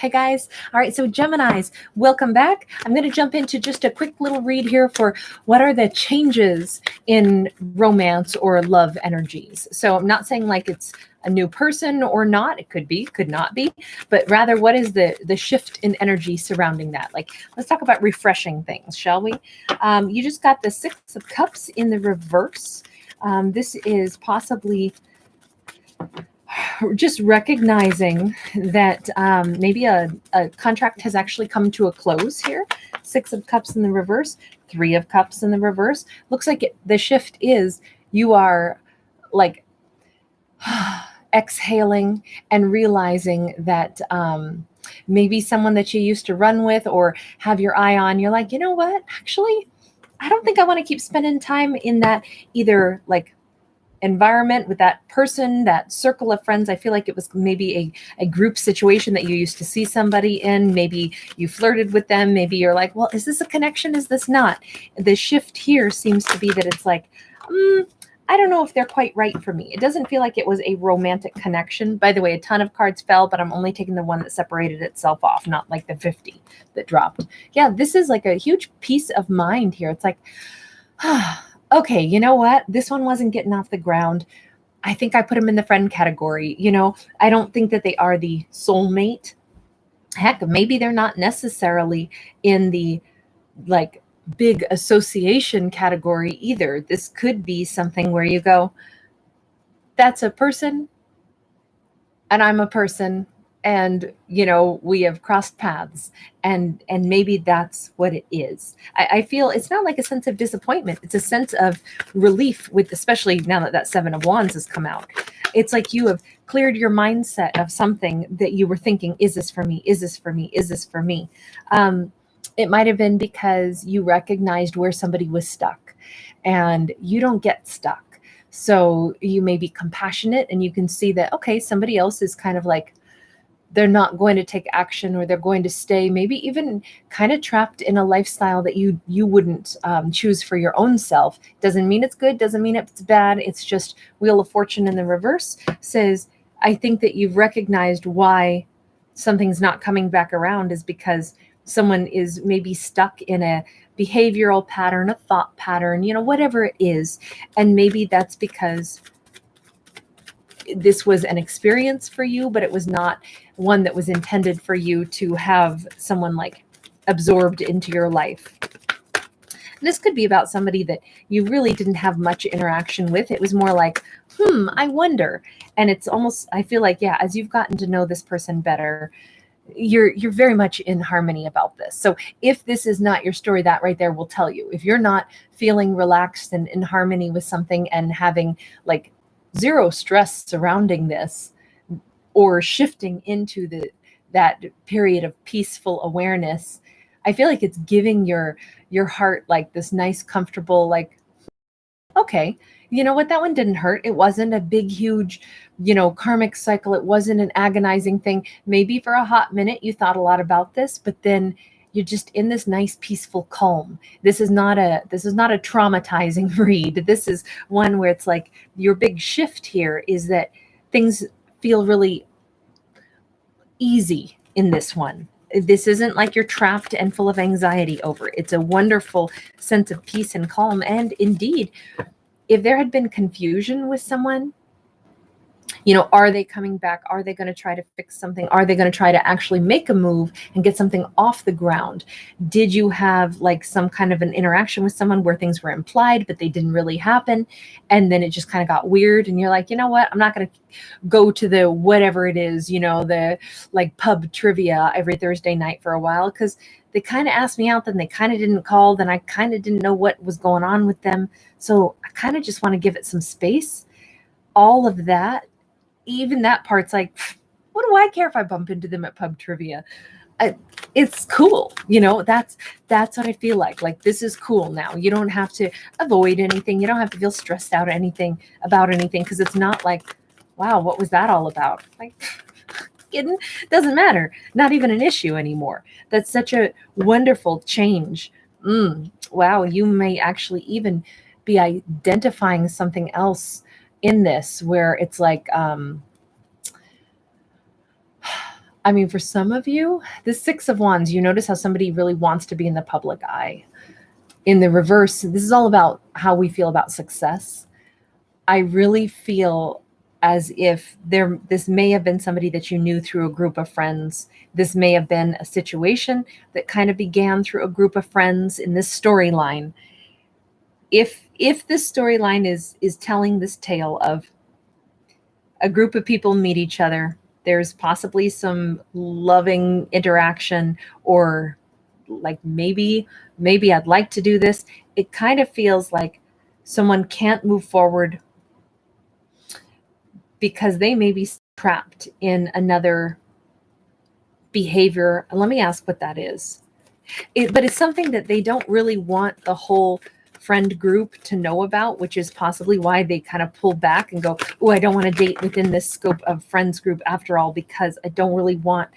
Okay, guys. All right. So Geminis, welcome back. I'm going to jump into just a quick little read here for what are the changes in romance or love energies. So I'm not saying like it's a new person or not. It could be, could not be, but rather what is the shift in energy surrounding that? Like, let's talk about refreshing things, shall we? You just got the Six of Cups in the reverse. This is possibly just recognizing that maybe a contract has actually come to a close here. Six of Cups in the reverse, Three of Cups in the reverse. Looks like the shift is you are like exhaling and realizing that maybe someone that you used to run with or have your eye on, you're like, you know what? Actually, I don't think I want to keep spending time in that either like environment with that person, that circle of friends. I feel like it was maybe a group situation that you used to see somebody in. Maybe you flirted with them. Maybe you're like, well, is this a connection? Is this not? The shift here seems to be that it's like, I don't know if they're quite right for me. It doesn't feel like it was a romantic connection. By the way, a ton of cards fell, but I'm only taking the one that separated itself off, not like the 50 that dropped. Yeah, this is like a huge peace of mind here. It's like, okay, you know what? This one wasn't getting off the ground. I think I put them in the friend category. You know, I don't think that they are the soulmate. Heck, maybe they're not necessarily in the like big association category either. This could be something where you go, that's a person and I'm a person. And, you know, we have crossed paths and maybe that's what it is. I feel it's not like a sense of disappointment. It's a sense of relief with, especially now that that Seven of Wands has come out. It's like you have cleared your mindset of something that you were thinking, is this for me? Is this for me? Is this for me? It might've been because you recognized where somebody was stuck and you don't get stuck. So you may be compassionate and you can see that, okay, somebody else is kind of like, they're not going to take action or they're going to stay maybe even kind of trapped in a lifestyle that you wouldn't choose for your own self. Doesn't mean it's good, doesn't mean it's bad. It's just Wheel of Fortune in the reverse says, I think that you've recognized why something's not coming back around is because someone is maybe stuck in a behavioral pattern, a thought pattern, you know, whatever it is. And maybe that's because this was an experience for you, but it was not one that was intended for you to have someone like absorbed into your life. This could be about somebody that you really didn't have much interaction with. It was more like, I wonder. And it's almost, I feel like, yeah, as you've gotten to know this person better, you're very much in harmony about this. So if this is not your story, that right there will tell you. If you're not feeling relaxed and in harmony with something and having like zero stress surrounding this or shifting into that period of peaceful awareness, I feel like it's giving your heart like this nice, comfortable, like, okay, you know what? That one didn't hurt. It wasn't a big, huge, you know, karmic cycle. It wasn't an agonizing thing. Maybe for a hot minute you thought a lot about this, but then you're just in this nice, peaceful calm. This is not a traumatizing read. This is one where it's like your big shift here is that things feel really easy in this one. This isn't like you're trapped and full of anxiety over it. It's a wonderful sense of peace and calm. And indeed, if there had been confusion with someone, you know, are they coming back? Are they going to try to fix something? Are they going to try to actually make a move and get something off the ground? Did you have like some kind of an interaction with someone where things were implied, but they didn't really happen? And then it just kind of got weird. And you're like, you know what? I'm not going to go to the whatever it is, you know, the like pub trivia every Thursday night for a while because they kind of asked me out, then they kind of didn't call, then I kind of didn't know what was going on with them. So I kind of just want to give it some space. All of that, even that part's like, what do I care if I bump into them at pub trivia? It's cool. You know, that's what I feel like. Like, this is cool now. You don't have to avoid anything. You don't have to feel stressed out about anything because it's not like, wow, what was that all about? Like, it doesn't matter. Not even an issue anymore. That's such a wonderful change. Wow, you may actually even be identifying something else in this where it's like, I mean, for some of you, the Six of Wands, you notice how somebody really wants to be in the public eye. In the reverse, this is all about how we feel about success. I really feel as if this may have been somebody that you knew through a group of friends. This may have been a situation that kind of began through a group of friends in this storyline. If this storyline is telling this tale of a group of people meet each other, there's possibly some loving interaction, or like maybe I'd like to do this. It kind of feels like someone can't move forward because they may be trapped in another behavior. Let me ask what that is. But it's something that they don't really want the whole friend group to know about, which is possibly why they kind of pull back and go, oh, I don't want to date within this scope of friends group after all, because I don't really want,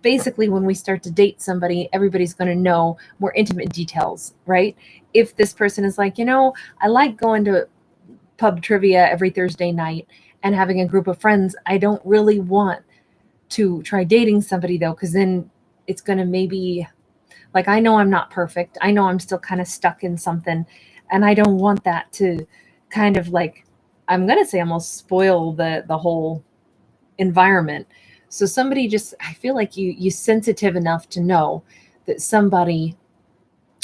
basically when we start to date somebody, everybody's going to know more intimate details, right? If this person is like, I like going to pub trivia every Thursday night and having a group of friends, I don't really want to try dating somebody though, because then it's going to maybe, like, I know I'm not perfect. I know I'm still kind of stuck in something, and I don't want that to kind of like, I'm going to say almost spoil the whole environment. So somebody I feel like you sensitive enough to know that somebody,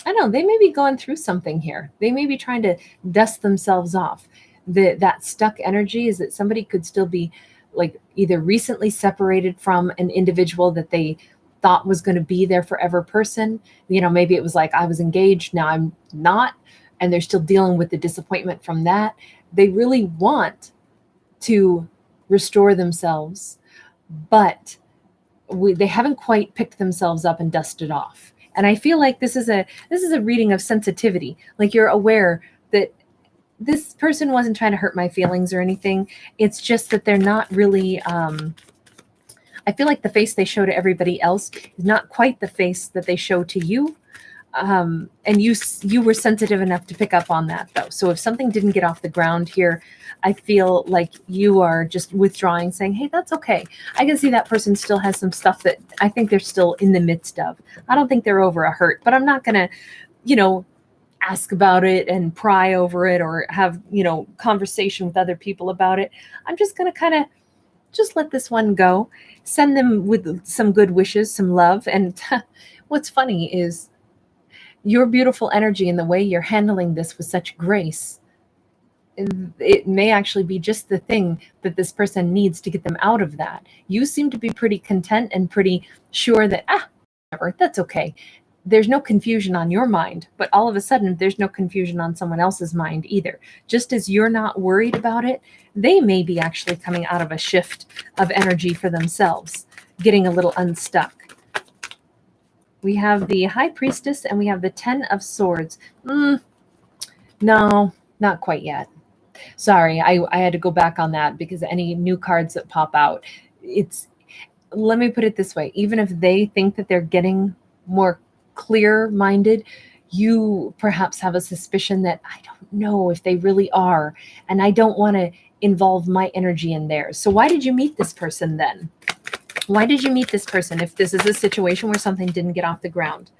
I don't know, they may be going through something here. They may be trying to dust themselves off. That stuck energy is that somebody could still be like either recently separated from an individual that they thought was going to be their forever person. Maybe it was like, I was engaged, now I'm not, and they're still dealing with the disappointment from that. They really want to restore themselves, but they haven't quite picked themselves up and dusted off. And I feel like this is a reading of sensitivity. Like, you're aware that this person wasn't trying to hurt my feelings or anything. It's just that they're not really, I feel like the face they show to everybody else is not quite the face that they show to you. And you were sensitive enough to pick up on that though. So if something didn't get off the ground here, I feel like you are just withdrawing, saying, hey, that's okay. I can see that person still has some stuff that I think they're still in the midst of. I don't think they're over a hurt, but I'm not going to, ask about it and pry over it or have, conversation with other people about it. I'm just going to kind of just let this one go, send them with some good wishes, some love. And what's funny is your beautiful energy and the way you're handling this with such grace. It may actually be just the thing that this person needs to get them out of that. You seem to be pretty content and pretty sure that, whatever, that's okay. There's no confusion on your mind, but all of a sudden there's no confusion on someone else's mind either. Just as you're not worried about it, they may be actually coming out of a shift of energy for themselves, getting a little unstuck. We have the High Priestess and we have the Ten of Swords. No, not quite yet. Sorry, I had to go back on that because any new cards that pop out, let me put it this way. Even if they think that they're getting more clear-minded, you perhaps have a suspicion that I don't know if they really are, and I don't want to involve my energy in theirs. So why did you meet this person then? Why did you meet this person if this is a situation where something didn't get off the ground?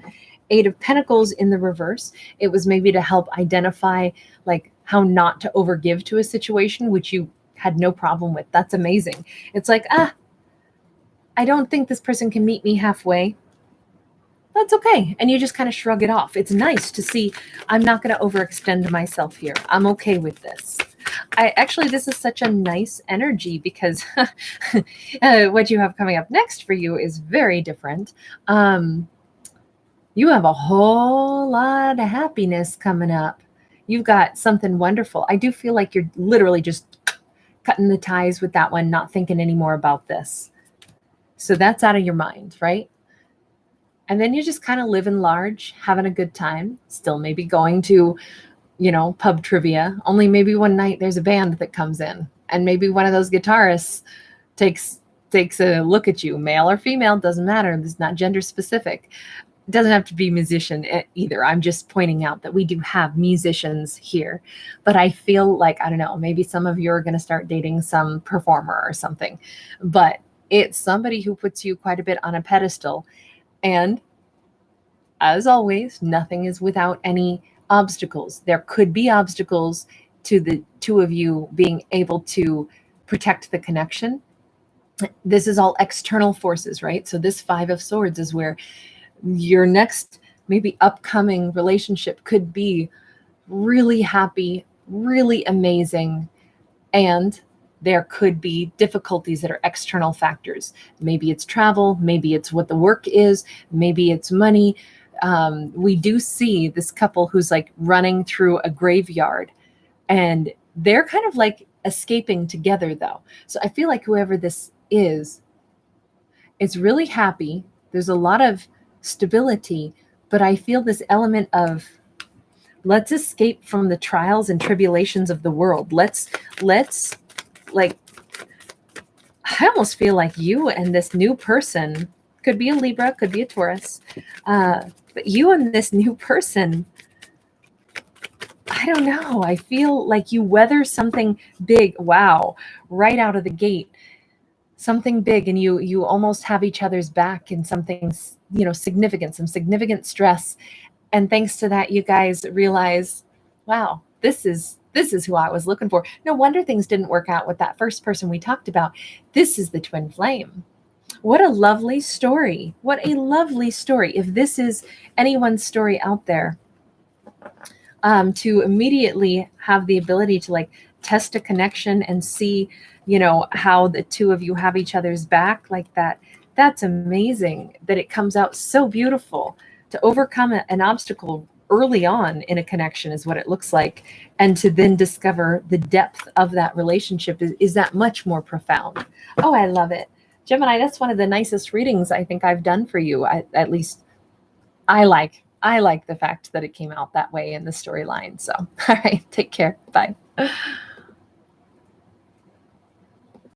Eight of Pentacles in the reverse. It was maybe to help identify like how not to overgive to a situation, which you had no problem with. That's amazing. It's like, I don't think this person can meet me halfway. That's okay. And you just kind of shrug it off. It's nice to see I'm not going to overextend myself here. I'm okay with this. This is such a nice energy because what you have coming up next for you is very different. You have a whole lot of happiness coming up. You've got something wonderful. I do feel like you're literally just cutting the ties with that one, not thinking anymore about this. So that's out of your mind, right? And then you're just kind of living large, having a good time, still maybe going to, pub trivia. Only maybe one night there's a band that comes in and maybe one of those guitarists takes a look at you, male or female, doesn't matter. It's not gender specific. It doesn't have to be musician either. I'm just pointing out that we do have musicians here, but I feel like, I don't know, maybe some of you are going to start dating some performer or something, but It's somebody who puts you quite a bit on a pedestal. And as always, nothing is without any obstacles. There could be obstacles to the two of you being able to protect the connection. This is all external forces, right? So this Five of Swords is where your next, maybe upcoming relationship could be really happy, really amazing. And there could be difficulties that are external factors. Maybe it's travel, maybe it's what the work is, maybe it's money. We do see this couple who's like running through a graveyard, and they're kind of like escaping together though. So I feel like whoever this is, it's really happy. There's a lot of stability, but I feel this element of, let's escape from the trials and tribulations of the world. Let's like, I almost feel like you and this new person, could be a Libra, could be a Taurus, but you and this new person, I don't know. I feel like you weather something big. Wow. Right out of the gate, something big, and you almost have each other's back in something, significant, some significant stress. And thanks to that, you guys realize, wow, this is who I was looking for. No wonder things didn't work out with that first person we talked about. This is the twin flame. What a lovely story. What a lovely story. If this is anyone's story out there, to immediately have the ability to like test a connection and see, how the two of you have each other's back like that. That's amazing that it comes out so beautiful. To overcome an obstacle early on in a connection is what it looks like. And to then discover the depth of that relationship is that much more profound. Oh, I love it. Gemini, that's one of the nicest readings I think I've done for you. At least I like the fact that it came out that way in the storyline. So, all right, take care. Bye.